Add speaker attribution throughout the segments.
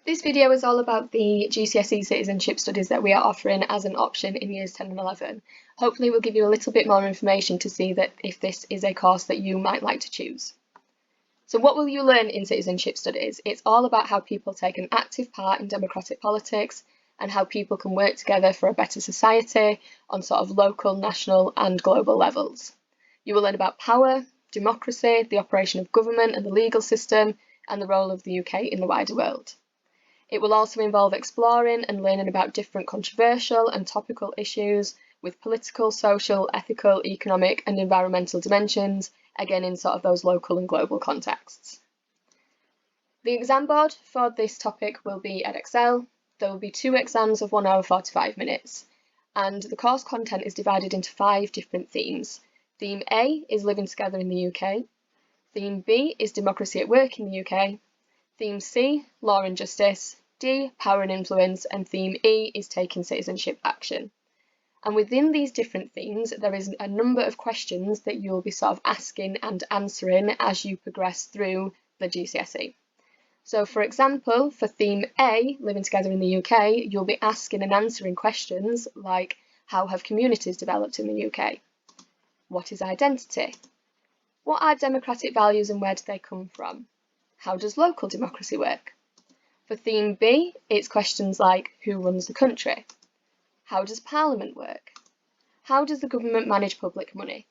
Speaker 1: This video is all about the GCSE citizenship studies that we are offering as an option in years 10 and 11. Hopefully we'll give you a little bit more information to see that if this is a course that you might like to choose. So what will you learn in citizenship studies? It's all about how people take an active part in democratic politics and how people can work together for a better society on sort of local, national and global levels. You will learn about power, democracy, the operation of government and the legal system, and the role of the UK in the wider world. It will also involve exploring and learning about different controversial and topical issues with political, social, ethical, economic and environmental dimensions, again in sort of those local and global contexts. The exam board for this topic will be Edexcel. There will be 2 exams of 1 hour 45 minutes, and the course content is divided into 5 different themes. Theme A is Living Together in the UK. Theme B is Democracy at Work in the UK. Theme C, Law and Justice, D, Power and Influence, and Theme E is Taking Citizenship Action. And within these different themes, there is a number of questions that you'll be sort of asking and answering as you progress through the GCSE. So for example, for Theme A, Living Together in the UK, you'll be asking and answering questions like, how have communities developed in the UK? What is identity? What are democratic values and where do they come from? How does local democracy work? For Theme B, it's questions like, who runs the country? How does Parliament work? How does the government manage public money?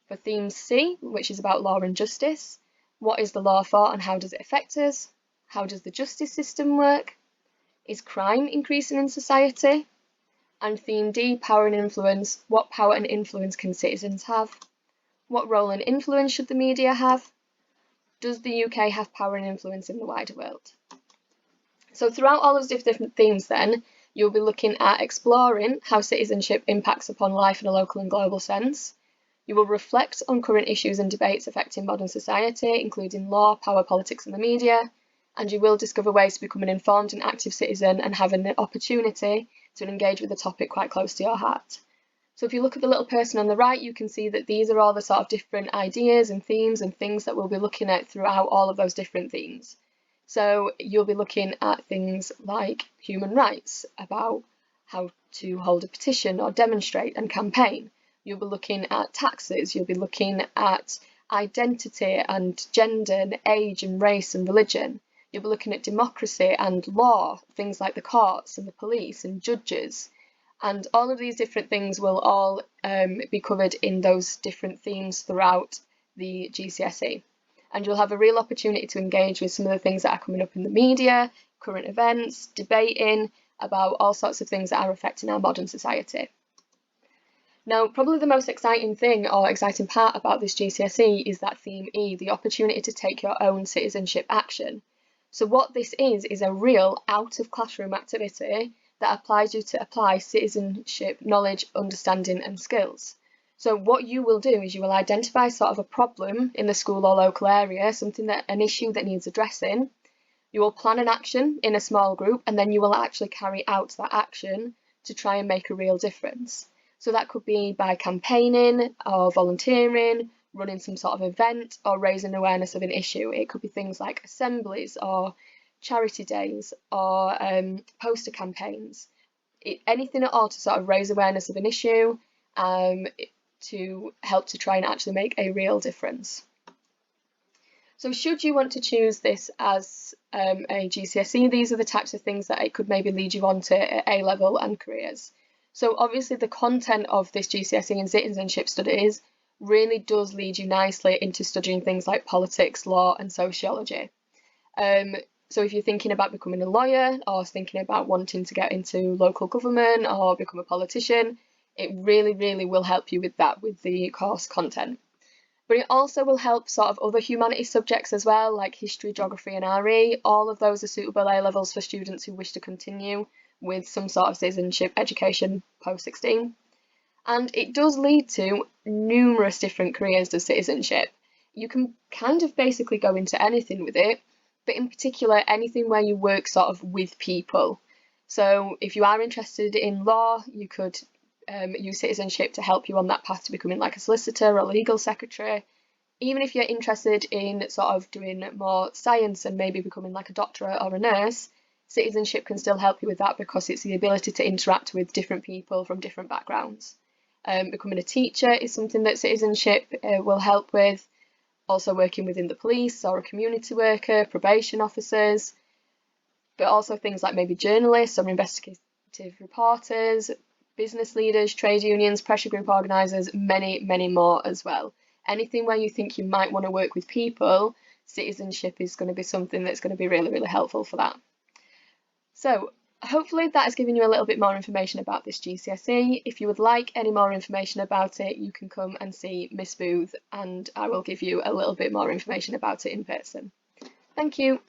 Speaker 1: For Theme C, which is about law and justice, what is the law for and how does it affect us? How does the justice system work? Is crime increasing in society? And Theme D, power and influence, what power and influence can citizens have? What role and influence should the media have? Does the UK have power and influence in the wider world? So throughout all of those different themes then, you'll be looking at exploring how citizenship impacts upon life in a local and global sense. You will reflect on current issues and debates affecting modern society, including law, power, politics and the media, and you will discover ways to become an informed and active citizen and have an opportunity to engage with the topic quite close to your heart. So if you look at the little person on the right, you can see that these are all the sort of different ideas and themes and things that we'll be looking at throughout all of those different themes. So you'll be looking at things like human rights, about how to hold a petition or demonstrate and campaign. You'll be looking at taxes, you'll be looking at identity and gender and age and race and religion. You'll be looking at democracy and law, things like the courts and the police and judges. And all of these different things will all be covered in those different themes throughout the GCSE. And you'll have a real opportunity to engage with some of the things that are coming up in the media, current events, debating about all sorts of things that are affecting our modern society. Now, probably the most exciting thing or exciting part about this GCSE is that Theme E, the opportunity to take your own citizenship action. So what this is a real out-of-classroom activity that applies you to apply citizenship knowledge, understanding and skills. So what you will do is you will identify sort of a problem in the school or local area, an issue that needs addressing. You will plan an action in a small group and then you will actually carry out that action to try and make a real difference. So that could be by campaigning or volunteering, running some sort of event or raising awareness of an issue. It could be things like assemblies or charity days or poster campaigns, anything at all to sort of raise awareness of an issue to help to try and actually make a real difference. So should you want to choose this as a GCSE, these are the types of things that it could maybe lead you on to at A-level and careers. So obviously the content of this GCSE in citizenship studies really does lead you nicely into studying things like politics, law and sociology. So if you're thinking about becoming a lawyer or thinking about wanting to get into local government or become a politician, it really, really will help you with that, with the course content. But it also will help sort of other humanities subjects as well, like history, geography and RE. All of those are suitable A-levels for students who wish to continue with some sort of citizenship education post-16. And it does lead to numerous different careers to citizenship. You can kind of basically go into anything with it, but in particular anything where you work sort of with people. So if you are interested in law, you could use citizenship to help you on that path to becoming like a solicitor or legal secretary. Even if you're interested in sort of doing more science and maybe becoming like a doctor or a nurse, citizenship can still help you with that because it's the ability to interact with different people from different backgrounds. Becoming a teacher is something that citizenship will help with. Also working within the police or a community worker, probation officers, but also things like maybe journalists or investigative reporters, business leaders, trade unions, pressure group organisers, many more as well. Anything where you think you might want to work with people, citizenship is going to be something that's going to be really helpful for that. So hopefully that has given you a little bit more information about this GCSE. If you would like any more information about it, you can come and see Miss Booth and I will give you a little bit more information about it in person. Thank you.